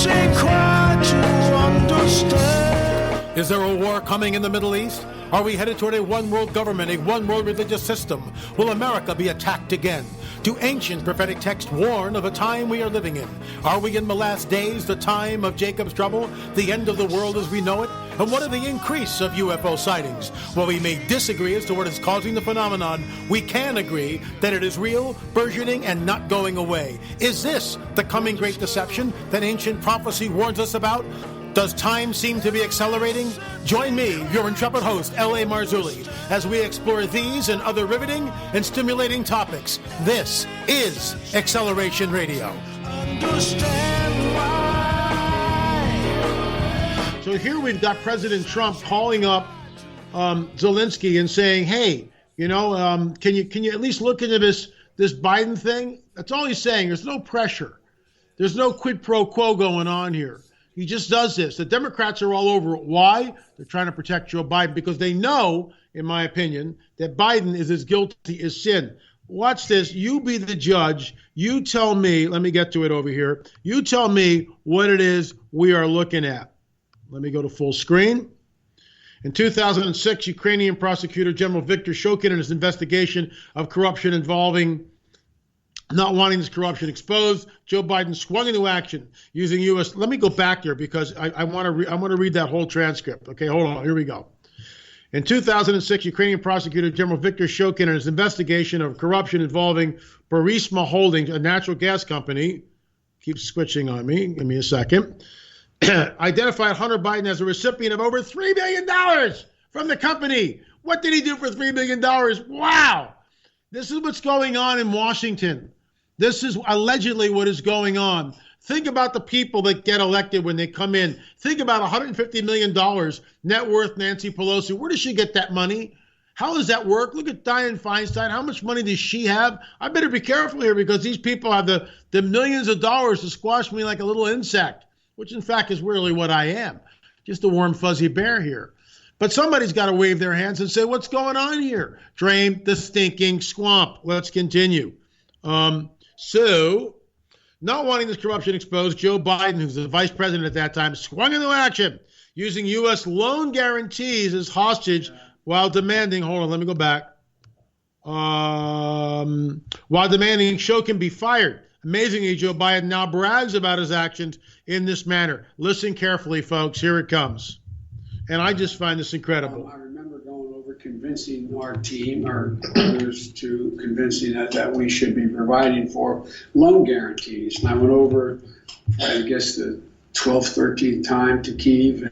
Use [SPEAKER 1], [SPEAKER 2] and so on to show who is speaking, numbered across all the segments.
[SPEAKER 1] ain't quite to understand.
[SPEAKER 2] Is there a war coming in the Middle East? Are we headed toward a one-world government, a one-world religious system? Will America be attacked again? Do ancient prophetic texts warn of a time we are living in? Are we in the last days, the time of Jacob's trouble, the end of the world as we know it? And what are the increase of UFO sightings? While we may disagree as to what is causing the phenomenon, we can agree that it is real, burgeoning, and not going away. Is this the coming great deception that ancient prophecy warns us about? Does time seem to be accelerating? Join me, your intrepid host, L.A. Marzulli, as we explore these and other riveting and stimulating topics. This is Acceleration Radio. So here we've got President Trump calling up Zelensky and saying, hey, can you at least look into this Biden thing? That's all he's saying. There's no pressure. There's no quid pro quo going on here. He just does this. The Democrats are all over it. Why? They're trying to protect Joe Biden because they know, in my opinion, that Biden is as guilty as sin. Watch this. You be the judge. You tell me. Let me get to it over here. You tell me what it is we are looking at. Let me go to full screen. In 2006, Ukrainian prosecutor General Viktor Shokin in his investigation of corruption involving not wanting this corruption exposed, Joe Biden swung into action using U.S. Let me go back there because I want to read that whole transcript. Okay, hold on. Here we go. In 2006, Ukrainian prosecutor General Viktor Shokin in his investigation of corruption involving Burisma Holdings, a natural gas company, keeps switching on me. Give me a second. Identified Hunter Biden as a recipient of over $3 billion from the company. What did he do for $3 billion? Wow. This is what's going on in Washington. This is allegedly what is going on. Think about the people that get elected when they come in. Think about $150 million net worth Nancy Pelosi. Where does she get that money? How does that work? Look at Dianne Feinstein. How much money does she have? I better be careful here because these people have the millions of dollars to squash me like a little insect, which in fact is really what I am. Just a warm, fuzzy bear here. But somebody's got to wave their hands and say, what's going on here? Drain the stinking swamp. Let's continue. So, not wanting this corruption exposed, Joe Biden, who's the vice president at that time, swung into action using U.S. loan guarantees as hostage while demanding, hold on, let me go back, while demanding Shokin be fired. Amazingly, Joe Biden now brags about his actions in this manner. Listen carefully, folks. Here it comes. And I just find this incredible.
[SPEAKER 3] I remember going over convincing our team, our others, to convincing that we should be providing for loan guarantees. And I went over, I guess, the 12th, 13th time to Kyiv,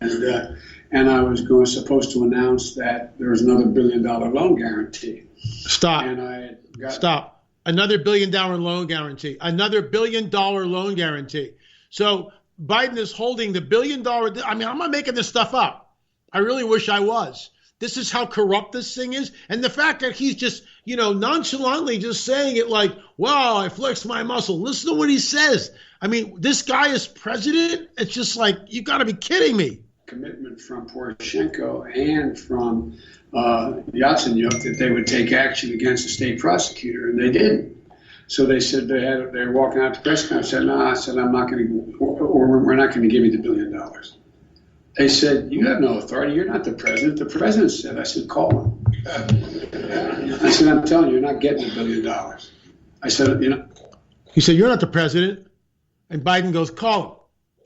[SPEAKER 3] and I was supposed to announce that there was another $1 billion loan guarantee.
[SPEAKER 2] Stop.
[SPEAKER 3] And
[SPEAKER 2] Stop. Another $1 billion loan guarantee. Another $1 billion loan guarantee. So Biden is holding the $1 billion. I mean, I'm not making this stuff up. I really wish I was. This is how corrupt this thing is. And the fact that he's just, nonchalantly just saying it like, wow, I flexed my muscle. Listen to what he says. I mean, this guy is president. It's just like, you got to be kidding me.
[SPEAKER 3] Commitment from Poroshenko and from Yatsenyuk that they would take action against the state prosecutor, and they didn't. So they said they were walking out to press conference. I said, no, I said, I'm not going to, or we're not going to give you the $1 billion. They said, you have no authority. You're not the president. The president said. I said, call him. I said, I'm telling you, you're not getting $1 billion. I said,
[SPEAKER 2] He said, you're not the president. And Biden goes, call him.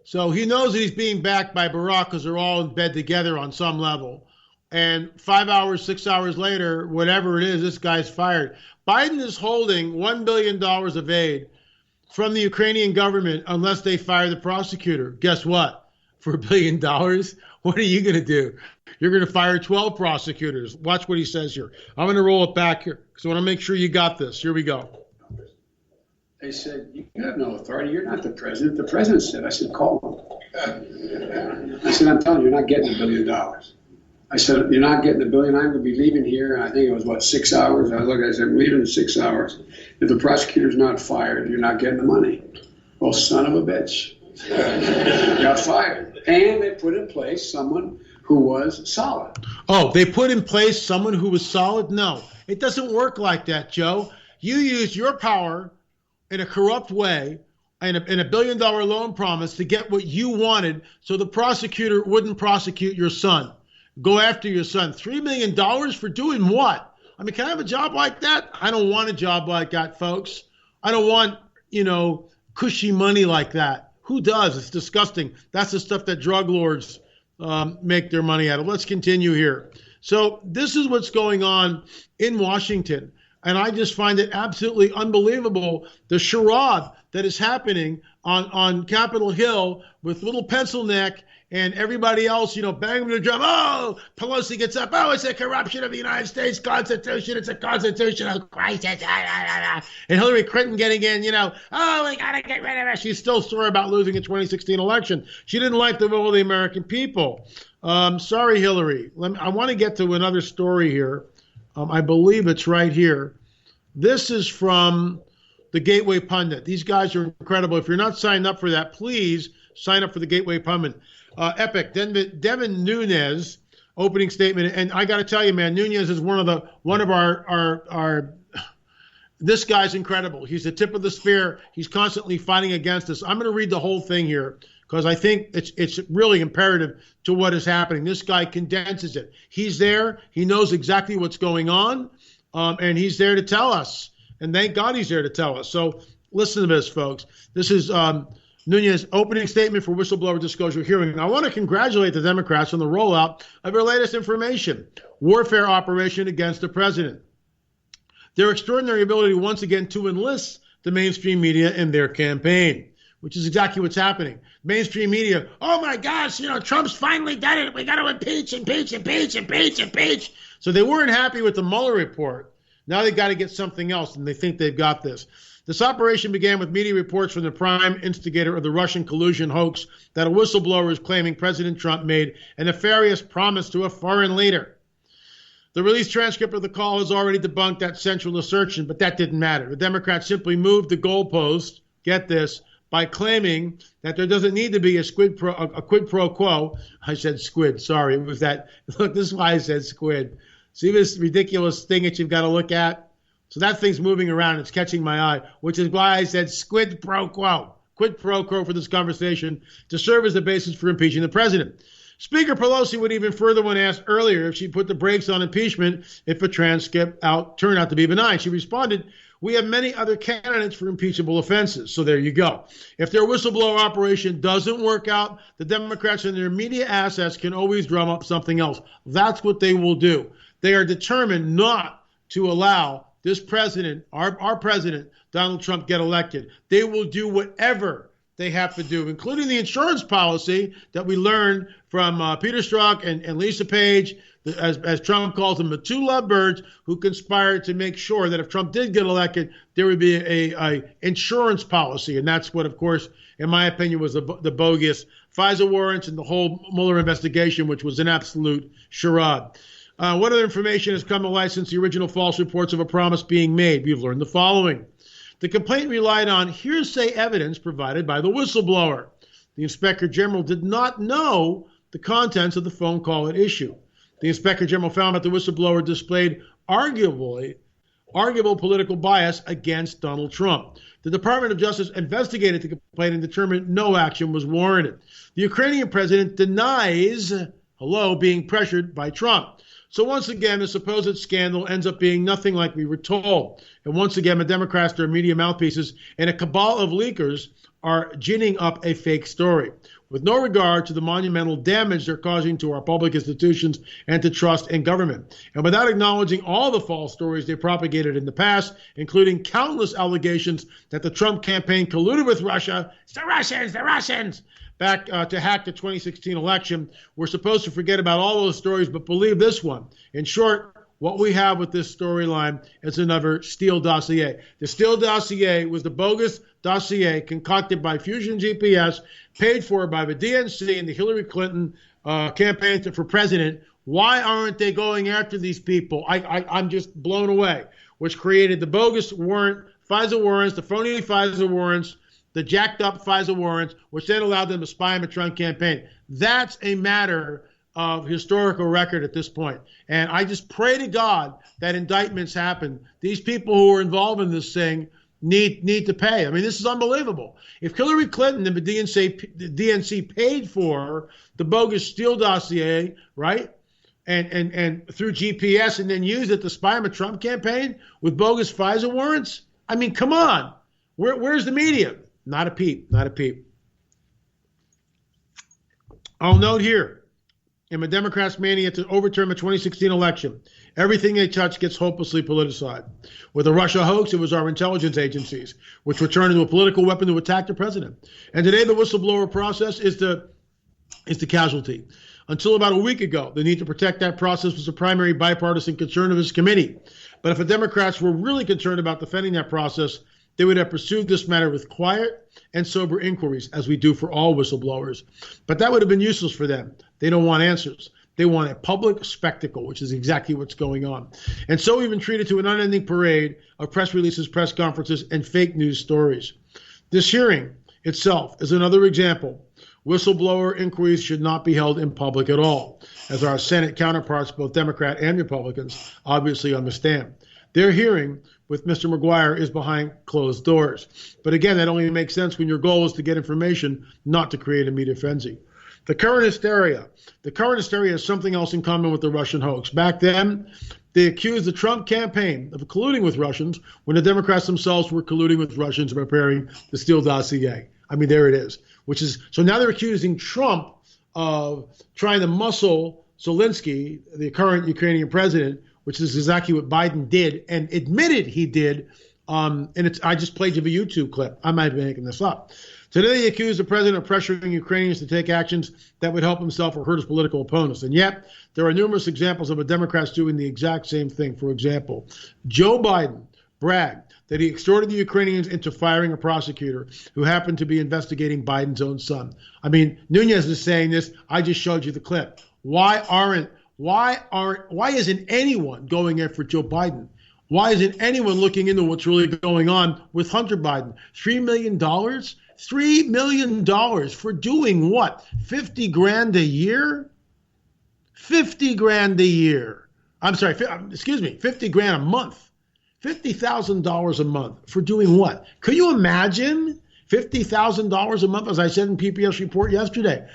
[SPEAKER 2] So he knows that he's being backed by Barack because they're all in bed together on some level. And 5 hours, 6 hours later, whatever it is, this guy's fired. Biden is holding $1 billion of aid from the Ukrainian government unless they fire the prosecutor. Guess what? For $1 billion, what are you going to do? You're going to fire 12 prosecutors. Watch what he says here. I'm going to roll it back here because I want to make sure you got this. Here we go.
[SPEAKER 3] They said, you have no authority. You're not the president. The president said. I said, call him. I said, I'm telling you, you're not getting $1 billion. I said, you're not getting $1 billion. I'm going to be leaving here. And I think it was, 6 hours. I said, I'm leaving in 6 hours. If the prosecutor's not fired, you're not getting the money. Well, son of a bitch. Got fired. And they put in place someone who was solid.
[SPEAKER 2] Oh, they put in place someone who was solid? No, it doesn't work like that, Joe. You use your power in a corrupt way and a $1 billion loan promise to get what you wanted so the prosecutor wouldn't prosecute your son, go after your son. $3 million for doing what? I mean, can I have a job like that? I don't want a job like that, folks. I don't want, cushy money like that. Who does? It's disgusting. That's the stuff that drug lords make their money out of. Let's continue here. So this is what's going on in Washington. And I just find it absolutely unbelievable, the charade that is happening on Capitol Hill with little pencil neck and everybody else, banging the drum. Oh, Pelosi gets up. Oh, it's a corruption of the United States Constitution. It's a constitutional crisis. And Hillary Clinton getting in, oh, we got to get rid of her. She's still sore about losing the 2016 election. She didn't like the vote of the American people. Sorry, Hillary. I want to get to another story here. I believe it's right here. This is from the Gateway Pundit. These guys are incredible. If you're not signed up for that, please sign up for the Gateway Pundit. Epic. Devin Nunes opening statement, and I got to tell you, man, Nunes is one of our. This guy's incredible. He's the tip of the spear. He's constantly fighting against us. I'm going to read the whole thing here because I think it's really imperative to what is happening. This guy condenses it. He's there. He knows exactly what's going on, and he's there to tell us. And thank God he's there to tell us. So listen to this, folks. This is Nunes' opening statement for whistleblower disclosure hearing. I want to congratulate the Democrats on the rollout of their latest information warfare operation against the president. Their extraordinary ability once again to enlist the mainstream media in their campaign, which is exactly what's happening. Mainstream media, oh my gosh, Trump's finally done it. We got to impeach. So they weren't happy with the Mueller report. Now they got to get something else, and they think they've got this. This operation began with media reports from the prime instigator of the Russian collusion hoax that a whistleblower is claiming President Trump made a nefarious promise to a foreign leader. The released transcript of the call has already debunked that central assertion, but that didn't matter. The Democrats simply moved the goalpost, get this, by claiming that there doesn't need to be a quid pro quo. I said squid, sorry. It was that. Look, this is why I said squid. See this ridiculous thing that you've got to look at? So that thing's moving around. It's catching my eye, which is why I said quid pro quo for this conversation to serve as the basis for impeaching the president. Speaker Pelosi would even further when asked earlier if she put the brakes on impeachment if a transcript turned out to be benign. She responded, we have many other candidates for impeachable offenses. So there you go. If their whistleblower operation doesn't work out, the Democrats and their media assets can always drum up something else. That's what they will do. They are determined not to allow this president, our president, Donald Trump, get elected. They will do whatever they have to do, including the insurance policy that we learned from Peter Strzok and Lisa Page, as Trump calls them, the two lovebirds who conspired to make sure that if Trump did get elected, there would be a insurance policy. And that's what, of course, in my opinion, was the bogus FISA warrants and the whole Mueller investigation, which was an absolute charade. What other information has come to light since the original false reports of a promise being made? We've learned the following. The complaint relied on hearsay evidence provided by the whistleblower. The Inspector General did not know the contents of the phone call at issue. The Inspector General found that the whistleblower displayed arguable political bias against Donald Trump. The Department of Justice investigated the complaint and determined no action was warranted. The Ukrainian president denies, being pressured by Trump. So once again, the supposed scandal ends up being nothing like we were told. And once again, the Democrats, their media mouthpieces, and a cabal of leakers are ginning up a fake story with no regard to the monumental damage they're causing to our public institutions and to trust in government. And without acknowledging all the false stories they propagated in the past, including countless allegations that the Trump campaign colluded with Russia, it's the Russians, back to hack the 2016 election. We're supposed to forget about all those stories, but believe this one. In short, what we have with this storyline is another Steele dossier. The Steele dossier was the bogus dossier concocted by Fusion GPS, paid for by the DNC and the Hillary Clinton campaign for president. Why aren't they going after these people? I'm just blown away, which created the bogus warrant, FISA warrants, the phony FISA warrants, the jacked up FISA warrants, which then allowed them to spy on the Trump campaign. That's a matter of historical record at this point. And I just pray to God that indictments happen. These people who were involved in this thing need to pay. I mean, this is unbelievable. If Hillary Clinton and the DNC paid for the bogus Steele dossier, right, and through GPS and then used it to spy on the Trump campaign with bogus FISA warrants, I mean, come on. Where's the media? Not a peep, not a peep. I'll note here, in the Democrats' mania to overturn the 2016 election, everything they touch gets hopelessly politicized. With the Russia hoax, it was our intelligence agencies, which were turned into a political weapon to attack the president. And today, the whistleblower process is the casualty. Until about a week ago, the need to protect that process was a primary bipartisan concern of this committee. But if the Democrats were really concerned about defending that process, they would have pursued this matter with quiet and sober inquiries, as we do for all whistleblowers. But that would have been useless for them. They don't want answers. They want a public spectacle, which is exactly what's going on. And so we've been treated to an unending parade of press releases, press conferences, and fake news stories. This hearing itself is another example. Whistleblower inquiries should not be held in public at all, as our Senate counterparts, both Democrat and Republicans, obviously understand. Their hearing with Mr. McGuire is behind closed doors. But again, that only makes sense when your goal is to get information, not to create a media frenzy. The current hysteria has something else in common with the Russian hoax. Back then, they accused the Trump campaign of colluding with Russians when the Democrats themselves were colluding with Russians in preparing the Steele dossier. I mean, there it is. So now they're accusing Trump of trying to muscle Zelensky, the current Ukrainian president, which is exactly what Biden did and admitted he did. I just played you the YouTube clip. I might be making this up. Today, they accuse the president of pressuring Ukrainians to take actions that would help himself or hurt his political opponents. And yet, there are numerous examples of the Democrats doing the exact same thing. For example, Joe Biden bragged that he extorted the Ukrainians into firing a prosecutor who happened to be investigating Biden's own son. I mean, Nunes is saying this. I just showed you the clip. Why isn't anyone going after Joe Biden? Why isn't anyone looking into what's really going on with Hunter Biden? $3 million? $3 million for doing what? 50 grand a year? 50 grand a year. I'm sorry, 50 grand a month. $50,000 a month for doing what? Could you imagine $50,000 a month, as I said in PPS report yesterday?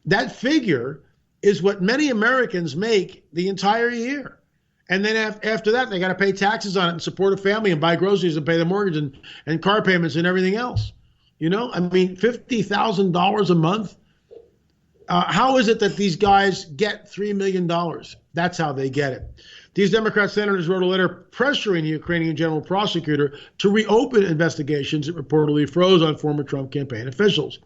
[SPEAKER 2] That figure is what many Americans make the entire year. And then after that, they got to pay taxes on it and support a family and buy groceries and pay the mortgage and car payments and everything else. You know, I mean, $50,000 a month. How is it that these guys get $3 million? That's how they get it. These Democrat senators wrote a letter pressuring the Ukrainian general prosecutor to reopen investigations it reportedly froze on former Trump campaign officials.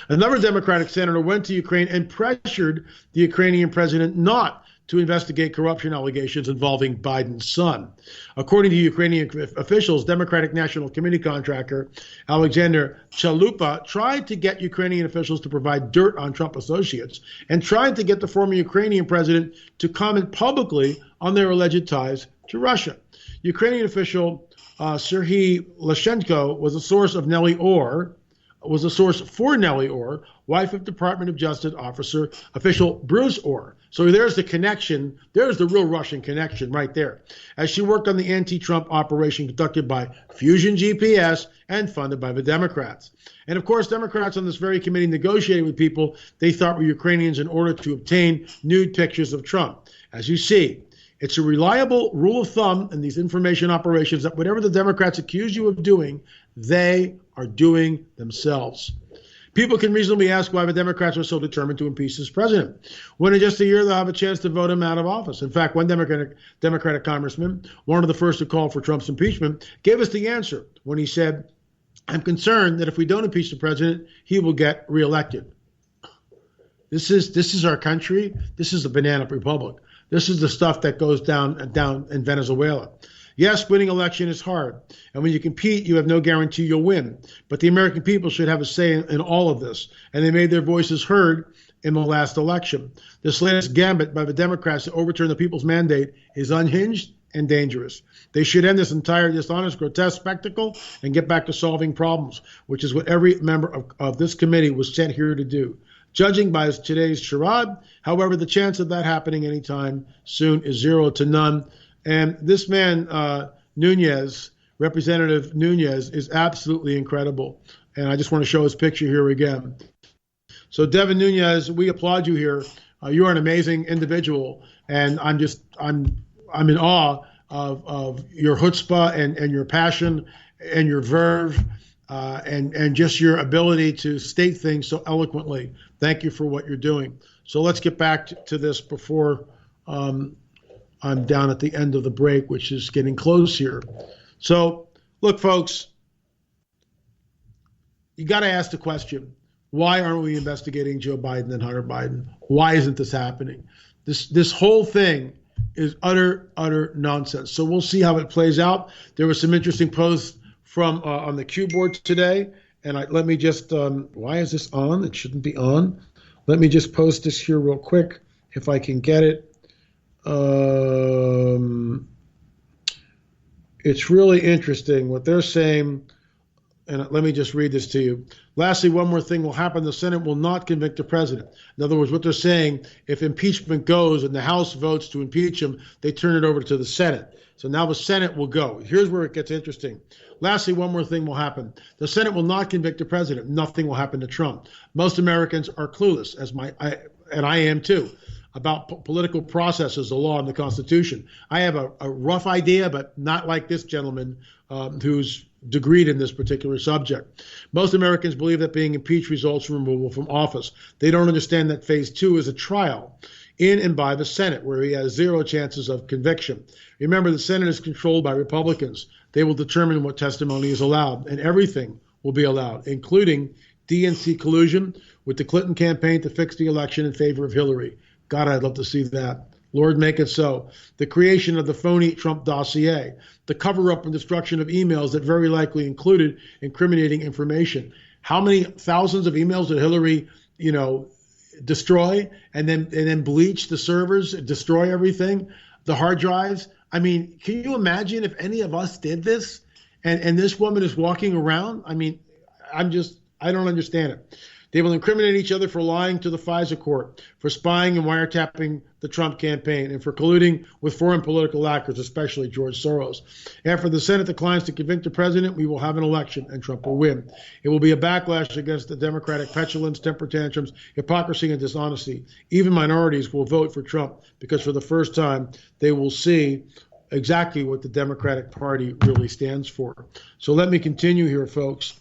[SPEAKER 2] Another Democratic senator went to Ukraine and pressured the Ukrainian president not to investigate corruption allegations involving Biden's son. According to Ukrainian officials, Democratic National Committee contractor Alexander Chalupa tried to get Ukrainian officials to provide dirt on Trump associates and tried to get the former Ukrainian president to comment publicly on their alleged ties to Russia. Ukrainian official Serhiy Lashenko was a source for Nellie Orr, wife of Department of Justice official Bruce Orr. So there's the connection. There's the real Russian connection right there. As she worked on the anti-Trump operation conducted by Fusion GPS and funded by the Democrats. And of course, Democrats on this very committee negotiated with people they thought were Ukrainians in order to obtain nude pictures of Trump. As you see, it's a reliable rule of thumb in these information operations that whatever the Democrats accuse you of doing, they are doing themselves. People can reasonably ask why the Democrats are so determined to impeach this president, when in just a year they'll have a chance to vote him out of office. In fact, one Democratic congressman, one of the first to call for Trump's impeachment, gave us the answer when he said, "I'm concerned that if we don't impeach the president, he will get reelected." This is our country. This is the banana republic. This is the stuff that goes down in Venezuela. Yes, winning election is hard. And when you compete, you have no guarantee you'll win. But the American people should have a say in all of this. And they made their voices heard in the last election. This latest gambit by the Democrats to overturn the people's mandate is unhinged and dangerous. They should end this entire dishonest, grotesque spectacle and get back to solving problems, which is what every member of this committee was sent here to do. Judging by today's charade, however, the chance of that happening anytime soon is 0 to none. And this man, Nunes, Representative Nunes is absolutely incredible. And I just want to show his picture here again. So Devin Nunes, we applaud you here. You are an amazing individual, and I'm in awe of your chutzpah and your passion and your verve and just your ability to state things so eloquently. Thank you for what you're doing. So let's get back to this before I'm down at the end of the break, which is getting close here. So look, folks, you got to ask the question, why aren't we investigating Joe Biden and Hunter Biden? Why isn't this happening? This whole thing is utter nonsense. So we'll see how it plays out. There was some interesting posts from on the Q board today. And let me just, why is this on? It shouldn't be on. Let me just post this here real quick, if I can get it. It's really interesting what they're saying. And let me just read this to you. Lastly, one more thing will happen. The Senate will not convict the president. In other words, what they're saying, if impeachment goes and the House votes to impeach him, they turn it over to the Senate. So now the Senate will go. Here's where it gets interesting. Lastly, one more thing will happen. The Senate will not convict the president. Nothing will happen to Trump. Most Americans are clueless, and I am too, about political processes, the law, and the Constitution. I have a rough idea, but not like this gentleman who's degreed in this particular subject. Most Americans believe that being impeached results in removal from office. They don't understand that phase 2 is a trial in and by the Senate, where he has zero chances of conviction. Remember, the Senate is controlled by Republicans. They will determine what testimony is allowed, and everything will be allowed, including DNC collusion with the Clinton campaign to fix the election in favor of Hillary. God, I'd love to see that. Lord, make it so. The creation of the phony Trump dossier, the cover-up and destruction of emails that very likely included incriminating information. How many thousands of emails did Hillary, destroy and then bleach the servers, destroy everything, the hard drives? I mean, can you imagine if any of us did this and this woman is walking around? I mean, I don't understand it. They will incriminate each other for lying to the FISA court, for spying and wiretapping the Trump campaign, and for colluding with foreign political actors, especially George Soros. After the Senate declines to convict the president, we will have an election and Trump will win. It will be a backlash against the Democratic petulance, temper tantrums, hypocrisy, and dishonesty. Even minorities will vote for Trump because for the first time, they will see exactly what the Democratic Party really stands for. So let me continue here, folks.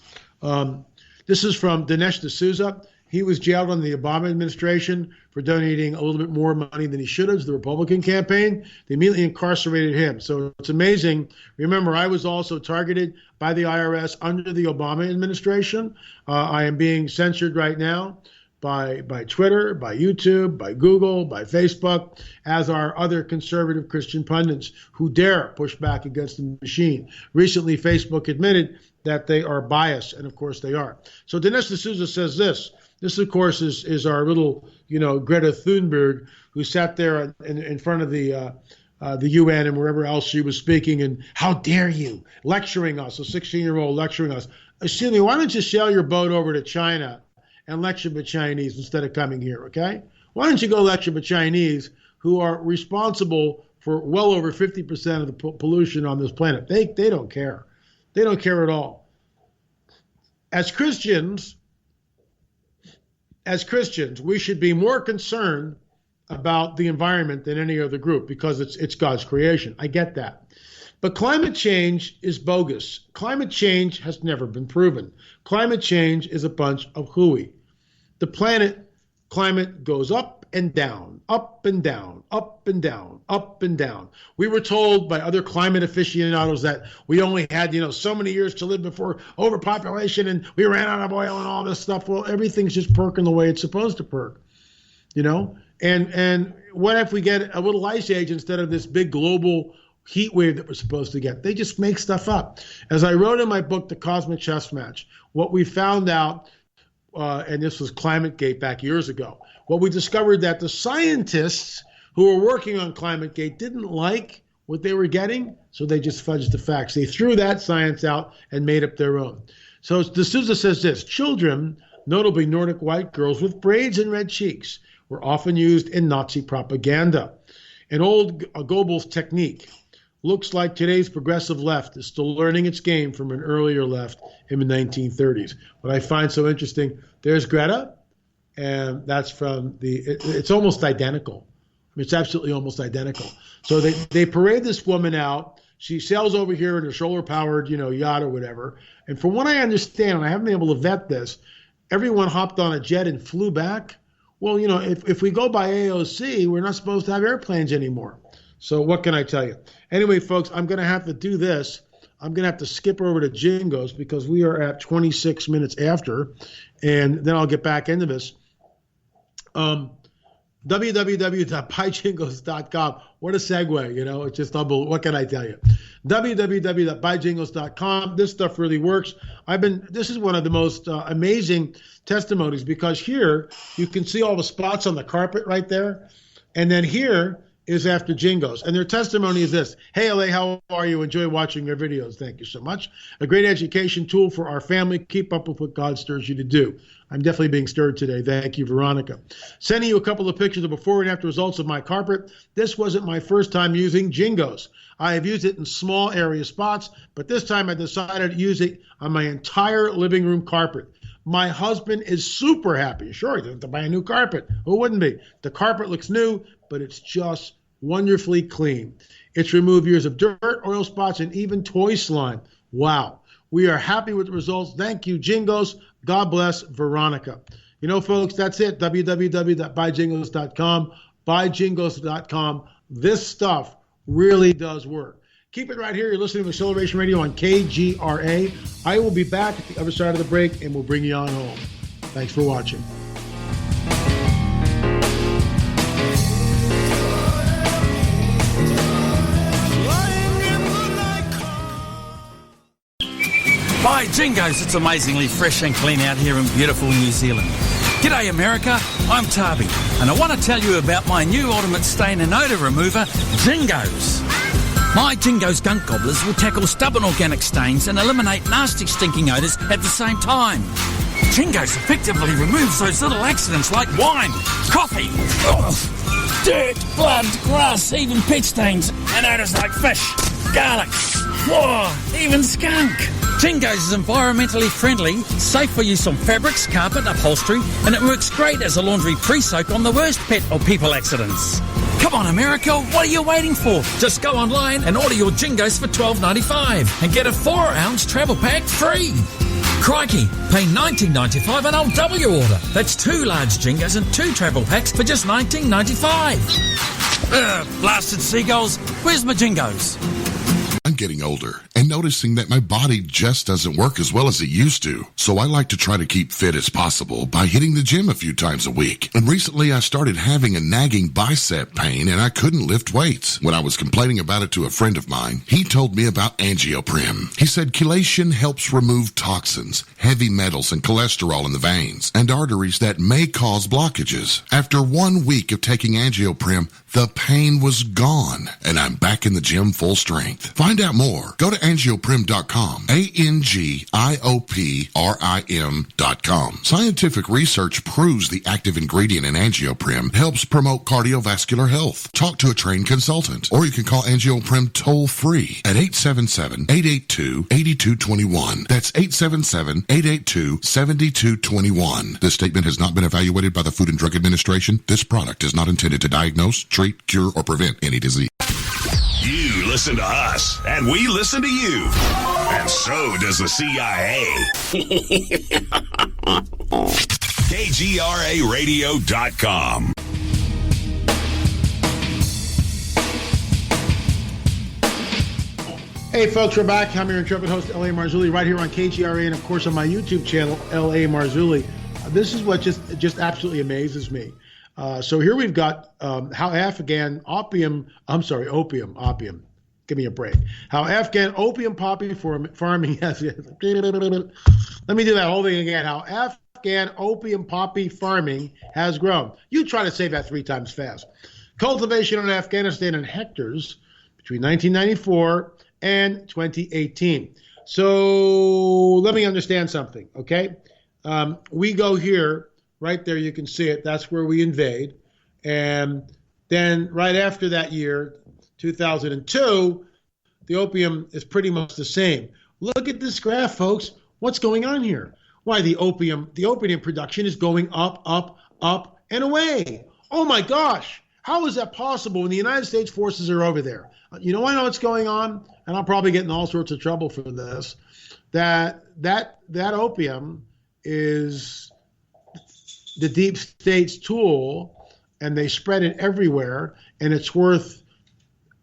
[SPEAKER 2] This is from Dinesh D'Souza. He was jailed under the Obama administration for donating a little bit more money than he should have to the Republican campaign. They immediately incarcerated him. So it's amazing. Remember, I was also targeted by the IRS under the Obama administration. I am being censored right now by Twitter, by YouTube, by Google, by Facebook, as are other conservative Christian pundits who dare push back against the machine. Recently, Facebook admitted that they are biased, and of course they are. So Dinesh D'Souza says this. This, of course, is our little, Greta Thunberg, who sat there in front of the UN and wherever else she was speaking, and how dare you, lecturing us, a 16-year-old lecturing us. Excuse me, why don't you sail your boat over to China and lecture the Chinese instead of coming here, okay? Why don't you go lecture the Chinese, who are responsible for well over 50% of the pollution on this planet? They don't care. They don't care at all. As Christians, we should be more concerned about the environment than any other group because it's God's creation. I get that. But climate change is bogus. Climate change has never been proven. Climate change is a bunch of hooey. The climate goes up and down, up and down, up and down, up and down. We were told by other climate aficionados that we only had, so many years to live before overpopulation and we ran out of oil and all this stuff. Well, everything's just perking the way it's supposed to perk, And what if we get a little ice age instead of this big global heat wave that we're supposed to get? They just make stuff up. As I wrote in my book, The Cosmic Chess Match, what we found out, and this was ClimateGate back years ago, what we discovered that the scientists who were working on ClimateGate didn't like what they were getting, so they just fudged the facts. They threw that science out and made up their own. So D'Souza says this: children, notably Nordic white girls with braids and red cheeks, were often used in Nazi propaganda. An old Goebbels technique. looks like today's progressive left is still learning its game from an earlier left in the 1930s. What I find so interesting, there's Greta, and that's from it's almost identical. I mean, it's absolutely almost identical. So they parade this woman out. She sails over here in a solar-powered, yacht or whatever. And from what I understand, and I haven't been able to vet this, everyone hopped on a jet and flew back. Well, if we go by AOC, we're not supposed to have airplanes anymore. So what can I tell you? Anyway, folks, I'm going to have to do this. I'm going to have to skip over to Jingos because we are at 26 minutes after, and then I'll get back into this. www.buyjingles.com. What a segue, it's just unbelievable. What can I tell you? www.buyjingles.com. This stuff really works. This is one of the most amazing testimonies because here you can see all the spots on the carpet right there. And then here is after Jingos. And their testimony is this: hey, LA, how are you? Enjoy watching your videos. Thank you so much. A great education tool for our family. Keep up with what God stirs you to do. I'm definitely being stirred today. Thank you, Veronica. Sending you a couple of pictures of before and after results of my carpet. This wasn't my first time using Jingos. I have used it in small area spots, but this time I decided to use it on my entire living room carpet. My husband is super happy. Sure, he doesn't have to buy a new carpet. Who wouldn't be? The carpet looks new, but it's just wonderfully clean. It's removed years of dirt, oil spots, and even toy slime. Wow. We are happy with the results. Thank you, Jingos. God bless, Veronica. Folks, that's it. www.buyjingles.com. Buyjingles.com. This stuff really does work. Keep it right here. You're listening to Acceleration Radio on KGRA. I will be back at the other side of the break, and we'll bring you on home. Thanks for watching.
[SPEAKER 4] By Jingos, it's amazingly fresh and clean out here in beautiful New Zealand. G'day America, I'm Tarby, and I want to tell you about my new ultimate stain and odour remover, Jingos. My Jingos gunk gobblers will tackle stubborn organic stains and eliminate nasty stinking odours at the same time. Jingos effectively removes those little accidents like wine, coffee, dirt, blood, grass, even pet stains, and odours like fish, garlic, even skunk. Jingos is environmentally friendly, safe for use on fabrics, carpet, upholstery, and it works great as a laundry pre-soak on the worst pet or people accidents. Come on, America, what are you waiting for? Just go online and order your Jingos for $12.95 and get a 4-ounce travel pack free. Crikey, pay $19.95 and I'll double your order. That's 2 large Jingos and 2 travel packs for just $19.95. Blasted seagulls, where's my Jingos?
[SPEAKER 5] I'm getting older and noticing that my body just doesn't work as well as it used to. So I like to try to keep fit as possible by hitting the gym a few times a week. And recently I started having a nagging bicep pain and I couldn't lift weights. When I was complaining about it to a friend of mine, he told me about Angioprim. He said chelation helps remove toxins, heavy metals, and cholesterol in the veins and arteries that may cause blockages. After 1 week of taking Angioprim, the pain was gone and I'm back in the gym full strength. Find out more. Go to angioprim.com. ANGIOPRIM.com. Scientific research proves the active ingredient in Angioprim helps promote cardiovascular health. Talk to a trained consultant, or you can call Angioprim toll-free at 877-882-8221. That's 877-882-7221. This statement has not been evaluated by the Food and Drug Administration. This product is not intended to diagnose, treat, cure, or prevent any disease.
[SPEAKER 6] You listen to us, and we listen to you. And so does the CIA. KGRARadio.com.
[SPEAKER 2] Hey folks, we're back. I'm your intrepid host, L.A. Marzulli, right here on KGRA and of course on my YouTube channel, L.A. Marzulli. This is what just absolutely amazes me. So here we've got how Afghan opium. Give me a break. How Afghan opium poppy farming has. Let me do that whole thing again. How Afghan opium poppy farming has grown. You try to say that 3 times fast. Cultivation in Afghanistan in hectares between 1994 and 2018. So let me understand something, okay? We go here, right there, you can see it. That's where we invade. And then right after that year, 2002, the opium is pretty much the same. Look at this graph, folks. What's going on here? Why, the opium production is going up, up, up, and away. Oh my gosh. How is that possible when the United States forces are over there? You know, I know what's going on, and I'll probably get in all sorts of trouble for this. That opium is the deep state's tool, and they spread it everywhere, and it's worth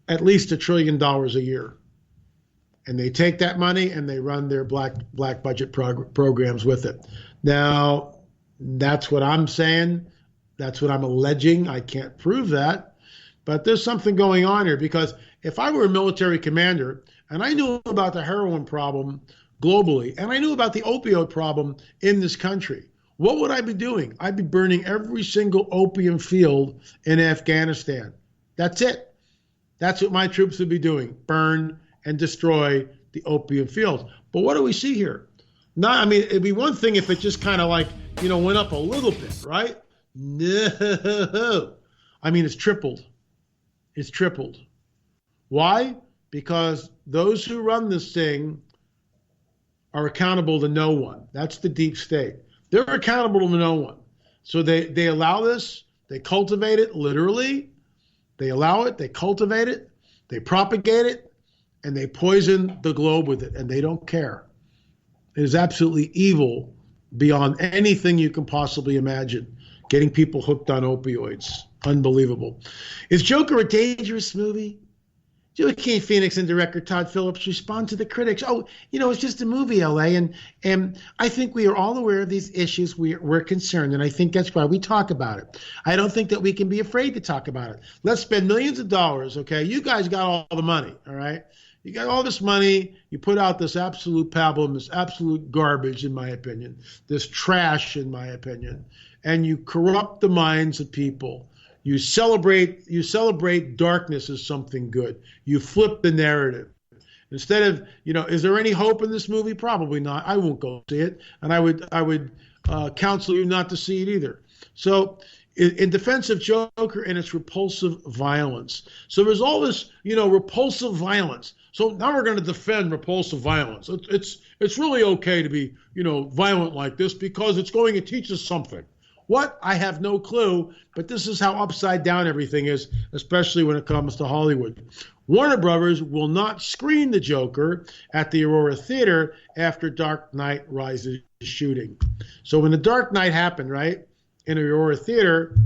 [SPEAKER 2] at least $1 trillion a year. And they take that money and they run their black budget programs with it. Now, that's what I'm saying. That's what I'm alleging. I can't prove that. But there's something going on here, because if I were a military commander and I knew about the heroin problem globally and I knew about the opioid problem in this country, what would I be doing? I'd be burning every single opium field in Afghanistan. That's it. That's what my troops would be doing. Burn and destroy the opium fields. But what do we see here? It'd be one thing if it just kind of like, went up a little bit, right? No. It's tripled. It's tripled. Why? Because those who run this thing are accountable to no one. That's the deep state. They're accountable to no one. So they allow this, they cultivate it literally, they allow it, they cultivate it, they propagate it, and they poison the globe with it, and they don't care. It is absolutely evil beyond anything you can possibly imagine, getting people hooked on opioids. Unbelievable. Is Joker a dangerous movie? Joaquin Phoenix and director Todd Phillips respond to the critics. It's just a movie, LA, and I think we are all aware of these issues. We're concerned, and I think that's why we talk about it. I don't think that we can be afraid to talk about it. Let's spend millions of dollars, okay? You guys got all the money, all right? You got all this money. You put out this absolute pablum, this absolute garbage, in my opinion, this trash, in my opinion, and you corrupt the minds of people. You celebrate darkness as something good. You flip the narrative. Instead of, is there any hope in this movie? Probably not. I won't go see it, and I would counsel you not to see it either. So, in defense of Joker and its repulsive violence. So there's all this, repulsive violence. So now we're going to defend repulsive violence. It's really okay to be, violent like this because it's going to teach us something. What? I have no clue, but this is how upside down everything is, especially when it comes to Hollywood. Warner Brothers will not screen the Joker at the Aurora Theater after Dark Knight Rises shooting. So when the Dark Knight happened, right, in the Aurora Theater,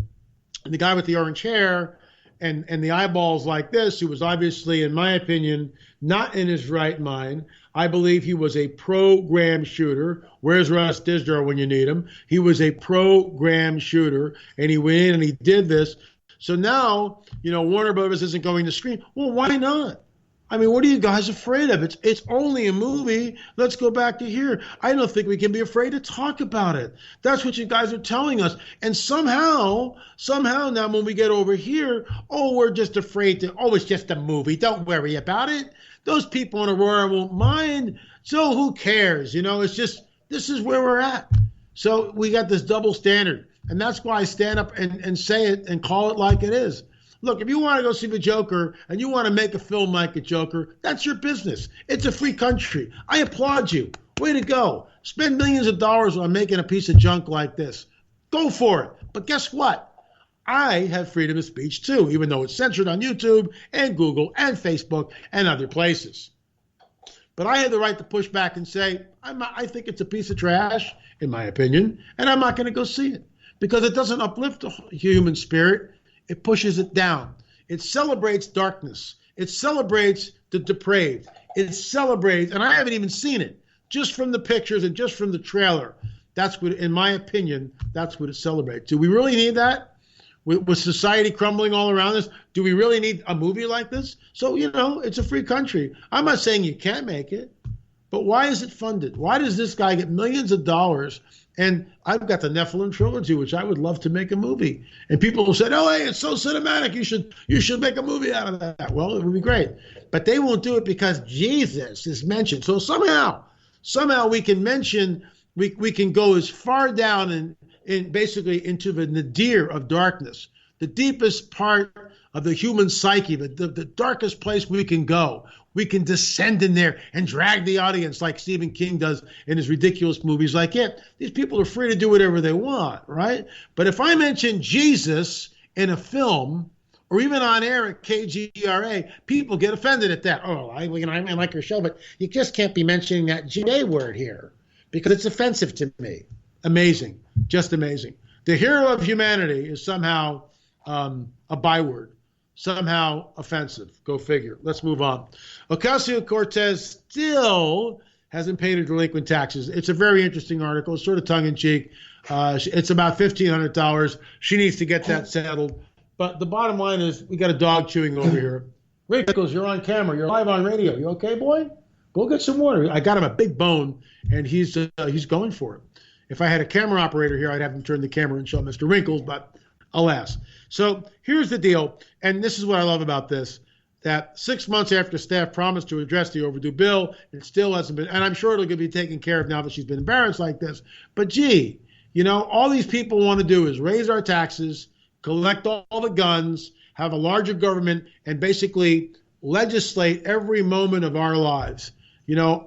[SPEAKER 2] and the guy with the orange hair and the eyeballs like this, who was obviously, in my opinion, not in his right mind. I believe he was a program shooter. Where's Russ Dizdar when you need him? He was a program shooter, and he went in and he did this. So now, Warner Brothers isn't going to screen. Well, why not? What are you guys afraid of? It's only a movie. Let's go back to here. I don't think we can be afraid to talk about it. That's what you guys are telling us. And somehow now when we get over here, we're just afraid to, it's just a movie. Don't worry about it. Those people in Aurora won't mind. So who cares? It's just, this is where we're at. So we got this double standard. And that's why I stand up and say it and call it like it is. Look, if you want to go see the Joker and you want to make a film like the Joker, that's your business. It's a free country. I applaud you. Way to go. Spend millions of dollars on making a piece of junk like this. Go for it. But guess what? I have freedom of speech too, even though it's censored on YouTube and Google and Facebook and other places. But I have the right to push back and say, I think it's a piece of trash, in my opinion, and I'm not going to go see it because it doesn't uplift the human spirit. It pushes it down. It celebrates darkness. It celebrates the depraved. It celebrates, and I haven't even seen it, just from the pictures and just from the trailer. That's what, in my opinion, that's what it celebrates. Do we really need that? With society crumbling all around us, do we really need a movie like this? So, it's a free country. I'm not saying you can't make it, but why is it funded? Why does this guy get millions of dollars? And I've got the Nephilim trilogy, which I would love to make a movie. And people will say, hey, it's so cinematic. You should make a movie out of that. Well, it would be great. But they won't do it because Jesus is mentioned. So somehow we can mention, we can go as far down and basically into the nadir of darkness, the deepest part of the human psyche, the darkest place we can go. We can descend in there and drag the audience like Stephen King does in his ridiculous movies like It. These people are free to do whatever they want, right? But if I mention Jesus in a film or even on air at KGRA, people get offended at that. Oh, I like your show, but you just can't be mentioning that J word here because it's offensive to me. Amazing, just amazing. The hero of humanity is somehow a byword, somehow offensive. Go figure. Let's move on. Ocasio-Cortez still hasn't paid her delinquent taxes. It's a very interesting article. It's sort of tongue-in-cheek. It's about $1,500. She needs to get that settled. But the bottom line is we got a dog chewing over here. Wrinkles, you're on camera. You're live on radio. You okay, boy? Go get some water. I got him a big bone, and he's going for it. If I had a camera operator here, I'd have him turn the camera and show Mr. Wrinkles, but alas. So here's the deal, and this is what I love about this, that 6 months after staff promised to address the overdue bill, it still hasn't been, and I'm sure it'll be taken care of now that she's been embarrassed like this. But gee, all these people want to do is raise our taxes, collect all the guns, have a larger government, and basically legislate every moment of our lives.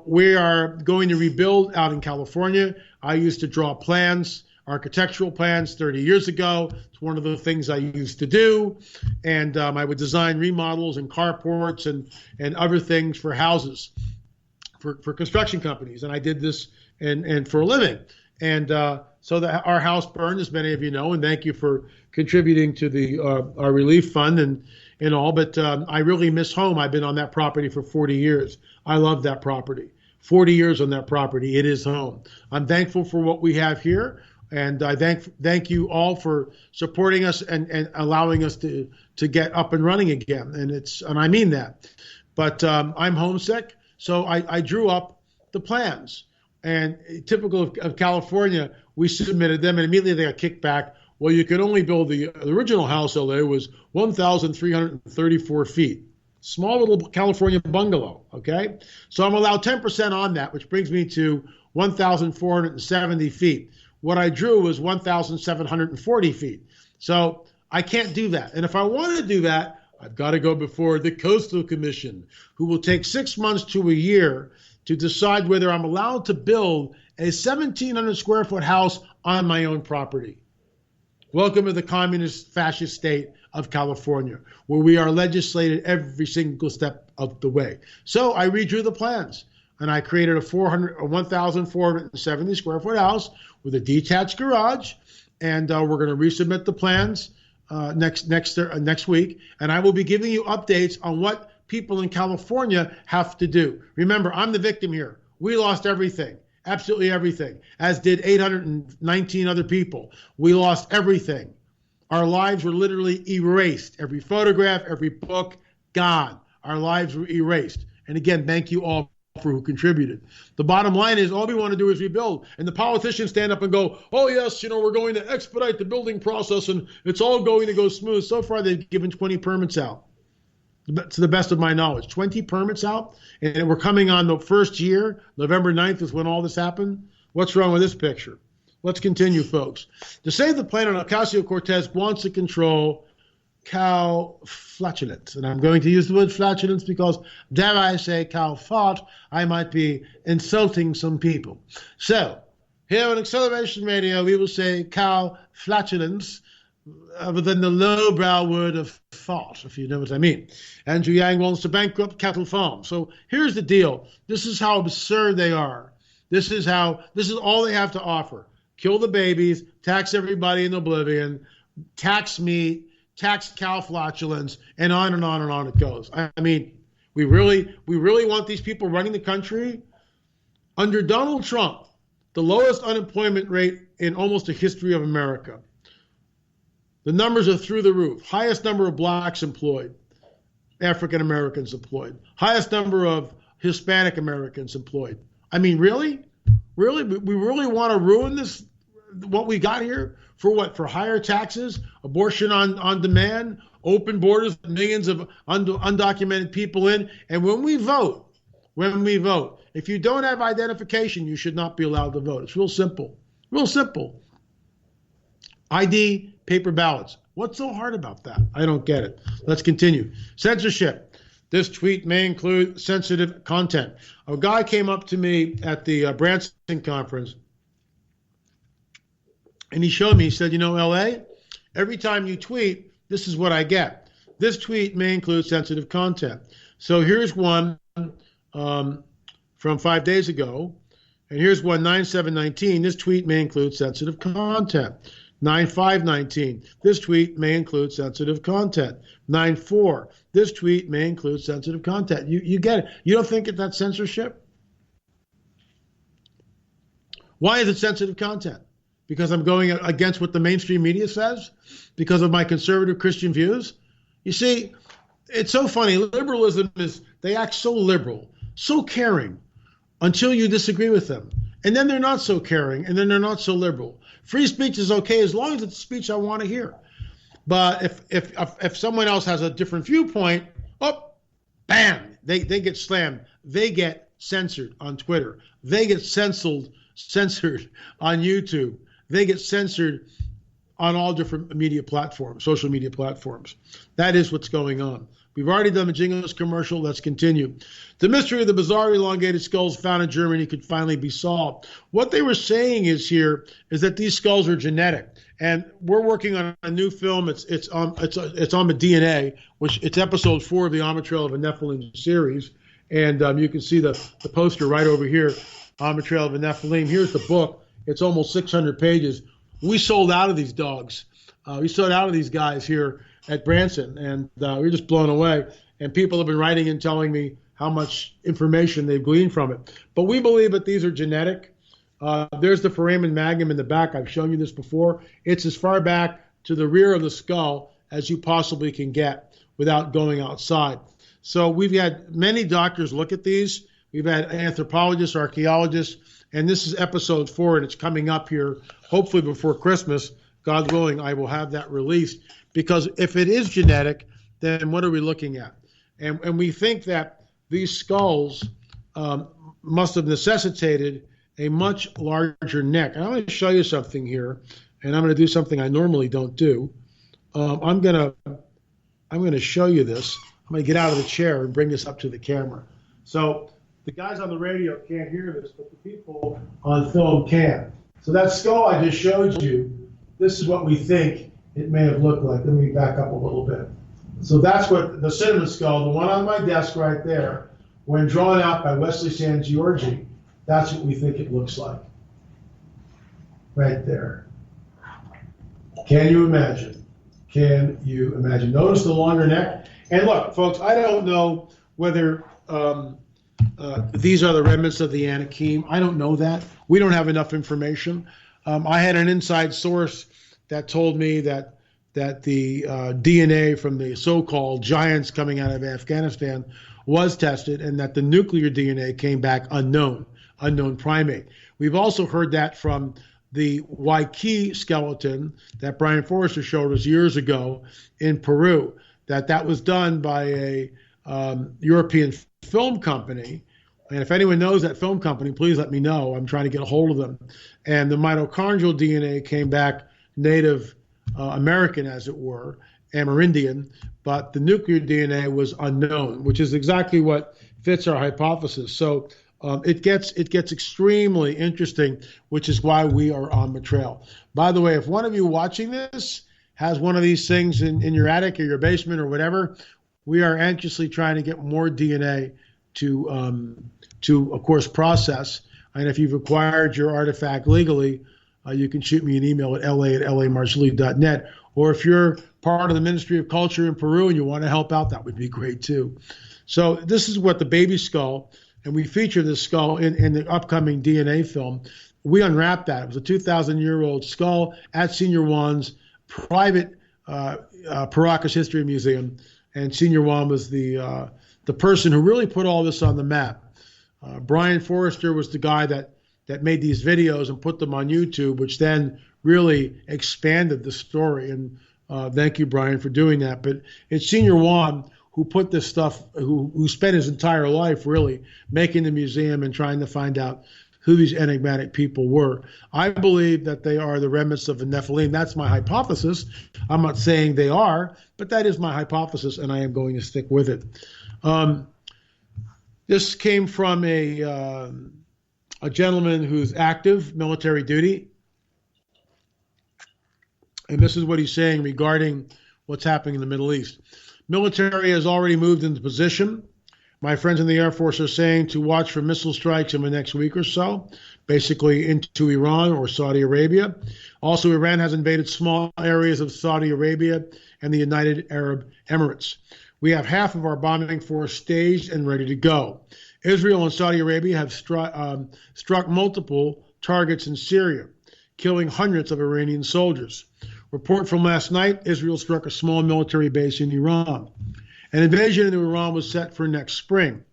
[SPEAKER 2] We are going to rebuild out in California. I used to draw plans, architectural plans 30 years ago. It's one of the things I used to do. And I would design remodels and carports and other things for houses, for construction companies. And I did this and for a living. And so that our house burned, as many of you know, and thank you for contributing to our relief fund and all. But I really miss home. I've been on that property for 40 years. I love that property. 40 years on that property. It is home. I'm thankful for what we have here. And I thank you all for supporting us and allowing us to get up and running again. And I mean that. But I'm homesick, so I drew up the plans. And typical of California, we submitted them, and immediately they got kicked back. Well, you could only build the original house, LA, was 1,334 feet. Small little California bungalow, okay? So I'm allowed 10% on that, which brings me to 1,470 feet. What I drew was 1,740 feet. So I can't do that. And if I want to do that, I've got to go before the Coastal Commission, who will take 6 months to a year to decide whether I'm allowed to build a 1,700 square foot house on my own property. Welcome to the communist fascist state of California, where we are legislated every single step of the way. So I redrew the plans, and I created a 1,470 square foot house with a detached garage, and we're going to resubmit the plans next week, and I will be giving you updates on what people in California have to do. Remember, I'm the victim here. We lost everything. Absolutely everything, as did 819 other people. We lost everything. Our lives were literally erased. Every photograph, every book, gone. Our lives were erased. And again, thank you all for who contributed. The bottom line is all we want to do is rebuild. And the politicians stand up and go, oh yes, we're going to expedite the building process and it's all going to go smooth. So far, they've given 20 permits out. To the best of my knowledge, 20 permits out, and we're coming on the first year. November 9th is when all this happened. What's wrong with this picture? Let's continue, folks. To save the planet, Ocasio-Cortez wants to control cow flatulence. And I'm going to use the word flatulence because, dare I say cow fart, I might be insulting some people. So, here on Acceleration Radio, we will say cow flatulence, other than the lowbrow word of fart, if you know what I mean. Andrew Yang wants to bankrupt cattle farms. So here's the deal. This is how absurd they are. This is all they have to offer. Kill the babies, tax everybody in oblivion, tax meat, tax cow flatulence, and on and on and on it goes. I mean, we really want these people running the country. Under Donald Trump, the lowest unemployment rate in almost the history of America. The numbers are through the roof. Highest number of blacks employed, African Americans employed. Highest number of Hispanic Americans employed. I mean, really? Really? We really want to ruin this, what we got here? For what? For higher taxes, abortion on demand, open borders, millions of undocumented people in. And when we vote, if you don't have identification, you should not be allowed to vote. It's real simple. Real simple. ID, paper ballots. What's so hard about that? I don't get it. Let's continue. Censorship. This tweet may include sensitive content. A guy came up to me at the Branson conference, and he showed me, he said, LA, every time you tweet, this is what I get. This tweet may include sensitive content. So here's one from 5 days ago, and here's one 9/7/19. This tweet may include sensitive content. 9/5/19. This tweet may include sensitive content. 9/4. This tweet may include sensitive content. You get it. You don't think that's censorship? Why is it sensitive content? Because I'm going against what the mainstream media says? Because of my conservative Christian views? You see, it's so funny. Liberalism they act so liberal, so caring, until you disagree with them. And then they're not so caring, and then they're not so liberal. Free speech is okay as long as it's speech I want to hear. But if someone else has a different viewpoint, bam, they get slammed. They get censored on Twitter. They get censored on YouTube. They get censored on all different media platforms, social media platforms. That is what's going on. We've already done the Jingles commercial. Let's continue. The mystery of the bizarre elongated skulls found in Germany could finally be solved. What they were saying is that these skulls are genetic, and we're working on a new film. It's on the DNA, which it's episode 4 of the Alma Trail of a Nephilim series, and you can see the poster right over here, Alma Trail of a Nephilim. Here's the book. It's almost 600 pages. We sold out of these dogs. We sold out of these guys here at Branson, and we're just blown away. And people have been writing and telling me how much information they've gleaned from it. But we believe that these are genetic. There's the foramen magnum in the back. I've shown you this before. It's as far back to the rear of the skull as you possibly can get without going outside. So we've had many doctors look at these. We've had anthropologists, archaeologists, and this is episode 4, and it's coming up here, hopefully before Christmas. God willing, I will have that released. Because if it is genetic, then what are we looking at? And we think that these skulls must have necessitated a much larger neck. And I'm going to show you something here, and I'm going to do something I normally don't do. I'm going to show you this. I'm going to get out of the chair and bring this up to the camera. So the guys on the radio can't hear this, but the people on film can. So that skull I just showed you, this is what we think it may have looked like. Let me back up a little bit. So that's what the cinnamon skull, the one on my desk right there, when drawn out by Wesley Sangiorgi, that's what we think it looks like. Right there. Can you imagine? Can you imagine? Notice the longer neck. And look, folks, I don't know whether these are the remnants of the Anakim. I don't know that. We don't have enough information. I had an inside source that told me that the DNA from the so-called giants coming out of Afghanistan was tested, and that the nuclear DNA came back unknown primate. We've also heard that from the Waikiki skeleton that Brian Forrester showed us years ago in Peru, that was done by a European film company. And if anyone knows that film company, please let me know. I'm trying to get a hold of them. And the mitochondrial DNA came back Native American, as it were, Amerindian, but the nuclear DNA was unknown, which is exactly what fits our hypothesis. So it gets extremely interesting, which is why we are on the trail. By the way, if one of you watching this has one of these things in your attic or your basement or whatever, we are anxiously trying to get more DNA to of course, process. And if you've acquired your artifact legally, you can shoot me an email at la@lamarchli.net. Or if you're part of the Ministry of Culture in Peru and you want to help out, that would be great too. So this is what the baby skull, and we feature this skull in the upcoming DNA film. We unwrapped that. It was a 2,000-year-old skull at Senior Juan's private Paracas History Museum. And Senior Juan was the person who really put all this on the map. Brian Forrester was the guy that made these videos and put them on YouTube, which then really expanded the story. And thank you, Brian, for doing that. But it's Senior Juan who put this stuff, who spent his entire life really making the museum and trying to find out who these enigmatic people were. I believe that they are the remnants of the Nephilim. That's my hypothesis. I'm not saying they are, but that is my hypothesis, and I am going to stick with it. This came from a gentleman who's active military duty, and this is what he's saying regarding what's happening in the Middle East. Military has already moved into position. My friends in the Air Force are saying to watch for missile strikes in the next week or so, basically into Iran or Saudi Arabia. Also, Iran has invaded small areas of Saudi Arabia and the United Arab Emirates. We have half of our bombing force staged and ready to go. Israel and Saudi Arabia have struck multiple targets in Syria, killing hundreds of Iranian soldiers. Report from last night, Israel struck a small military base in Iran. An invasion into Iran was set for next spring.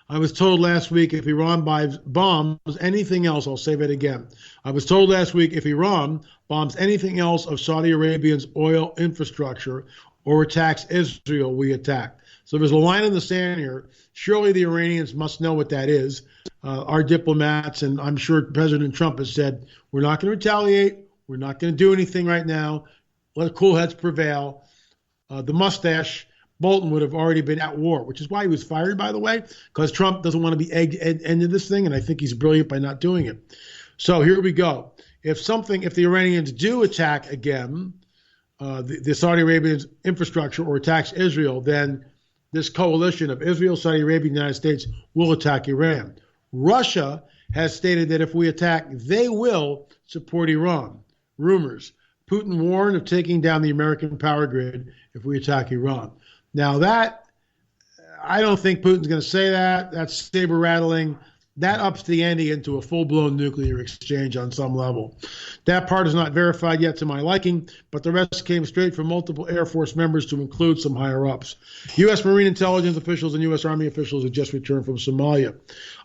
[SPEAKER 2] I was told last week if Iran bombs anything else, I'll say that again. I was told last week if Iran bombs anything else of Saudi Arabia's oil infrastructure or attacks Israel, we attack. So there's a line in the sand here. Surely the Iranians must know what that is. Our diplomats, and I'm sure President Trump has said, we're not going to retaliate. We're not going to do anything right now. Let cool heads prevail. The mustache, Bolton, would have already been at war, which is why he was fired, by the way, because Trump doesn't want to be egged into this thing, and I think he's brilliant by not doing it. So here we go. If the Iranians do attack again, the Saudi Arabian infrastructure or attacks Israel, then this coalition of Israel, Saudi Arabia, and the United States will attack Iran. Russia has stated that if we attack, they will support Iran. Rumors. Putin warned of taking down the American power grid if we attack Iran. Now I don't think Putin's going to say that. That's saber rattling. That ups the ante into a full-blown nuclear exchange on some level. That part is not verified yet to my liking, but the rest came straight from multiple Air Force members to include some higher-ups. U.S. Marine intelligence officials and U.S. Army officials had just returned from Somalia.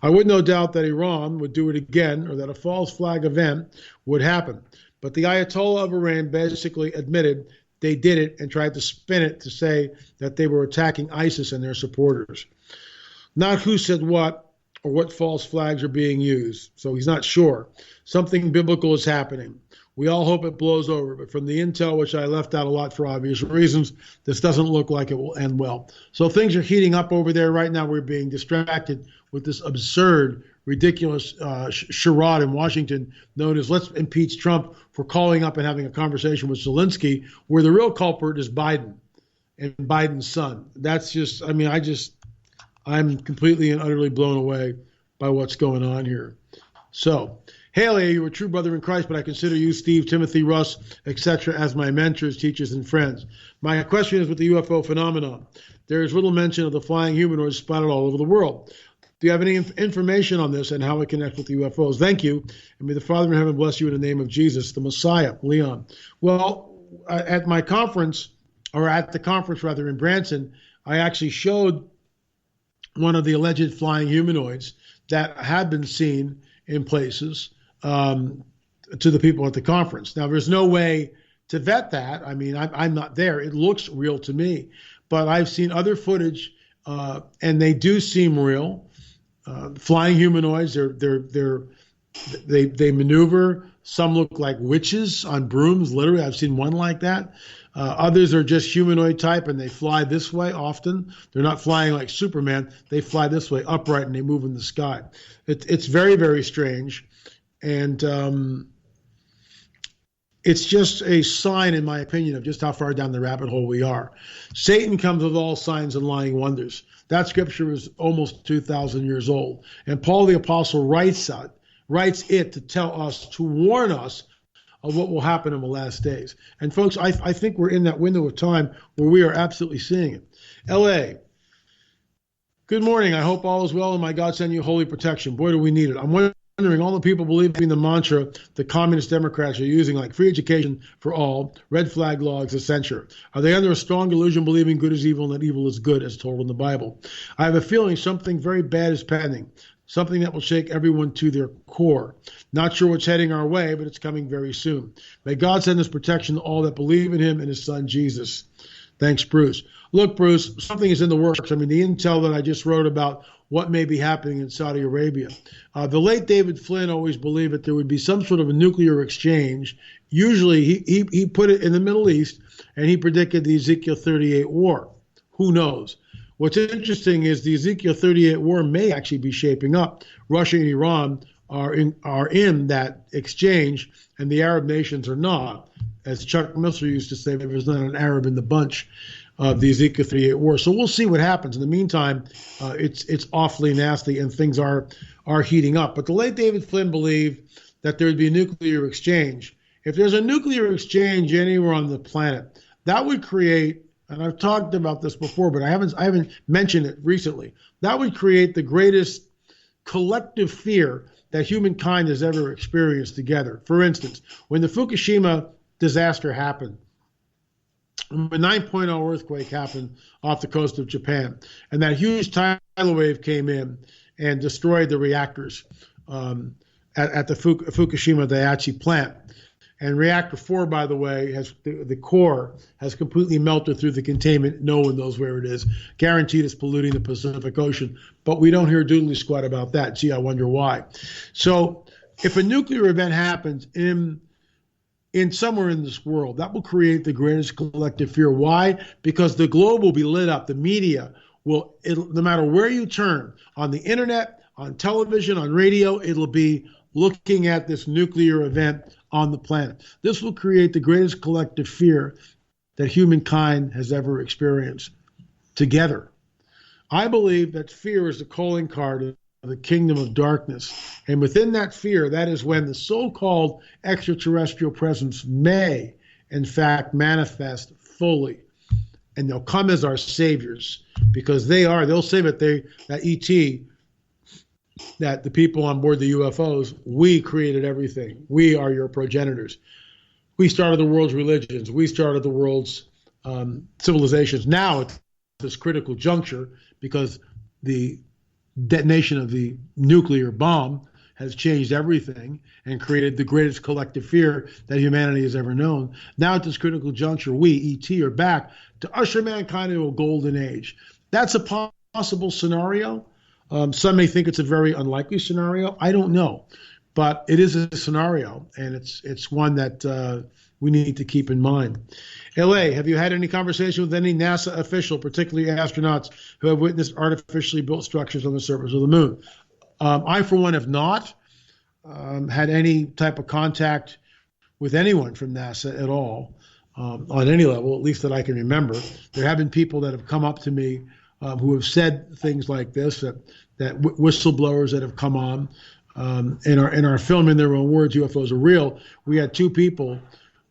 [SPEAKER 2] I would no doubt that Iran would do it again or that a false flag event would happen. But the Ayatollah of Iran basically admitted they did it and tried to spin it to say that they were attacking ISIS and their supporters. Not who said what or what false flags are being used. So he's not sure. Something biblical is happening. We all hope it blows over, but from the intel, which I left out a lot for obvious reasons, this doesn't look like it will end well. So things are heating up over there right now. We're being distracted with this absurd, ridiculous charade in Washington known as let's impeach Trump for calling up and having a conversation with Zelensky, where the real culprit is Biden and Biden's son. That's just, I'm completely and utterly blown away by what's going on here. So, Haley, you're a true brother in Christ, but I consider you, Steve, Timothy, Russ, etc., as my mentors, teachers, and friends. My question is with the UFO phenomenon. There is little mention of the flying humanoids spotted all over the world. Do you have any information on this and how it connects with the UFOs? Thank you, and may the Father in heaven bless you in the name of Jesus, the Messiah, Leon. Well, at the conference in Branson, I actually showed one of the alleged flying humanoids that had been seen in places to the people at the conference. Now, there's no way to vet that. I'm not there. It looks real to me, but I've seen other footage, and they do seem real. Flying humanoids, they maneuver. Some look like witches on brooms. Literally, I've seen one like that. Others are just humanoid type, and they fly this way often. They're not flying like Superman. They fly this way, upright, and they move in the sky. It's very, very strange. And it's just a sign, in my opinion, of just how far down the rabbit hole we are. Satan comes with all signs and lying wonders. That scripture is almost 2,000 years old. And Paul the Apostle writes it to tell us, to warn us of what will happen in the last days. And folks, I think we're in that window of time where we are absolutely seeing it. L.A., good morning. I hope all is well and my God send you holy protection. Boy, do we need it. I'm wondering, all the people believing the mantra the communist Democrats are using, like free education for all, red flag laws, etc. Are they under a strong delusion believing good is evil and that evil is good as told in the Bible? I have a feeling something very bad is pending. Something that will shake everyone to their core. Not sure what's heading our way, but it's coming very soon. May God send us protection to all that believe in him and his son, Jesus. Thanks, Bruce. Look, Bruce, something is in the works. I mean, the intel that I just wrote about what may be happening in Saudi Arabia. The late David Flynn always believed that there would be some sort of a nuclear exchange. Usually he put it in the Middle East, and he predicted the Ezekiel 38 war. Who knows? What's interesting is the Ezekiel 38 war may actually be shaping up. Russia and Iran are in that exchange, and the Arab nations are not. As Chuck Missler used to say, there's not an Arab in the bunch of the Ezekiel 38 war. So we'll see what happens. In the meantime, it's awfully nasty, and things are heating up. But the late David Flynn believed that there would be a nuclear exchange. If there's a nuclear exchange anywhere on the planet, that would create, and I've talked about this before, but I haven't mentioned it recently, that would create the greatest collective fear that humankind has ever experienced together. For instance, when the Fukushima disaster happened, when the 9.0 earthquake happened off the coast of Japan, and that huge tidal wave came in and destroyed the reactors at the Fukushima Daiichi plant. And reactor 4, by the way, has the core has completely melted through the containment. No one knows where it is. Guaranteed it's polluting the Pacific Ocean. But we don't hear doodly squat about that. Gee, I wonder why. So if a nuclear event happens in somewhere in this world, that will create the greatest collective fear. Why? Because the globe will be lit up. The media will, no matter where you turn, on the internet, on television, on radio, it'll be looking at this nuclear event on the planet. This will create the greatest collective fear that humankind has ever experienced together. I believe that fear is the calling card of the kingdom of darkness. And within that fear, that is when the so-called extraterrestrial presence may, in fact, manifest fully. And they'll come as our saviors, because they'll say that ET, that the people on board the UFOs, we created everything. We are your progenitors. We started the world's religions. We started the world's civilizations. Now, at this critical juncture, because the detonation of the nuclear bomb has changed everything and created the greatest collective fear that humanity has ever known. Now, at this critical juncture, we, ET, are back to usher mankind into a golden age. That's a possible scenario. Some may think it's a very unlikely scenario. I don't know, but it is a scenario, and it's one that we need to keep in mind. L.A., have you had any conversation with any NASA official, particularly astronauts, who have witnessed artificially built structures on the surface of the moon? I, for one, have not had any type of contact with anyone from NASA at all on any level, at least that I can remember. There have been people that have come up to me who have said things like this, that whistleblowers that have come on in our film, in their own words, UFOs are real. We had two people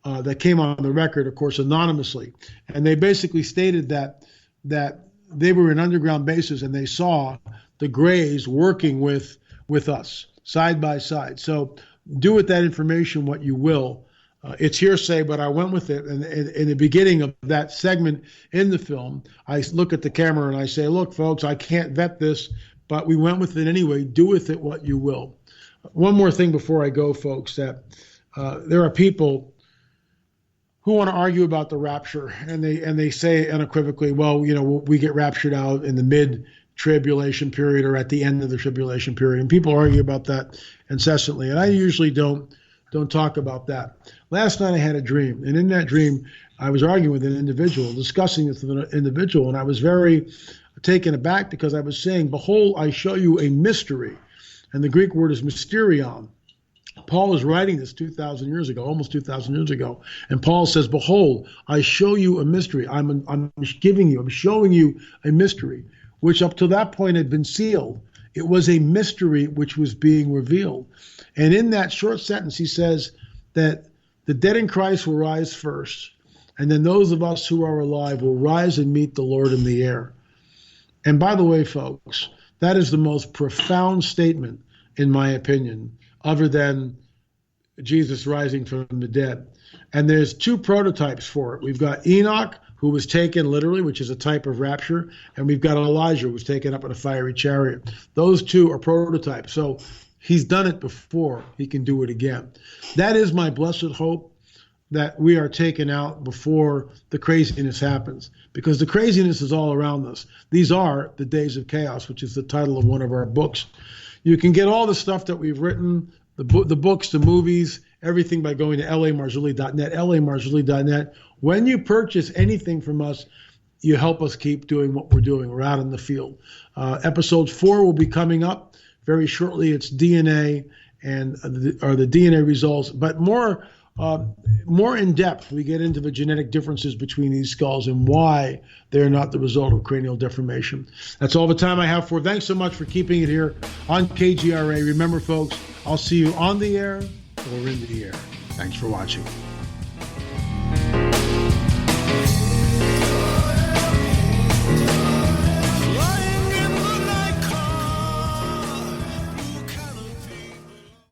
[SPEAKER 2] that came on the record, of course, anonymously, and they basically stated that they were in underground bases and they saw the Greys working with us side by side. So do with that information what you will. It's hearsay, but I went with it. And in the beginning of that segment in the film, I look at the camera and I say, look, folks, I can't vet this, but we went with it anyway. Do with it what you will. One more thing before I go, folks, that there are people who want to argue about the rapture, and they say unequivocally, well, we get raptured out in the mid-tribulation period or at the end of the tribulation period. And people argue about that incessantly, and I usually don't talk about that. Last night I had a dream, and in that dream I was arguing with an individual, discussing this with an individual, and I was very taken aback because I was saying, behold, I show you a mystery. And the Greek word is mysterion. Paul is writing this 2,000 years ago, almost 2,000 years ago. And Paul says, behold, I show you a mystery. I'm showing you a mystery, which up to that point had been sealed. It was a mystery which was being revealed. And in that short sentence, he says that the dead in Christ will rise first, and then those of us who are alive will rise and meet the Lord in the air. And by the way, folks, that is the most profound statement, in my opinion, other than Jesus rising from the dead. And there's two prototypes for it. We've got Enoch, who was taken literally, which is a type of rapture, and we've got Elijah, who was taken up in a fiery chariot. Those two are prototypes. So he's done it before. He can do it again. That is my blessed hope. that we are taken out before the craziness happens, because the craziness is all around us. These are the days of chaos, which is the title of one of our books. You can get all the stuff that we've written, the books, the movies, everything by going to lamarzulli.net, lamarzulli.net. When you purchase anything from us, you help us keep doing what we're doing. We're out in the field. Episode 4 will be coming up very shortly. It's DNA and the DNA results, but more in depth, we get into the genetic differences between these skulls and why they're not the result of cranial deformation. That's all the time I have for. Thanks so much for keeping it here on KGRA. Remember, folks, I'll see you on the air or in the air. Thanks for watching.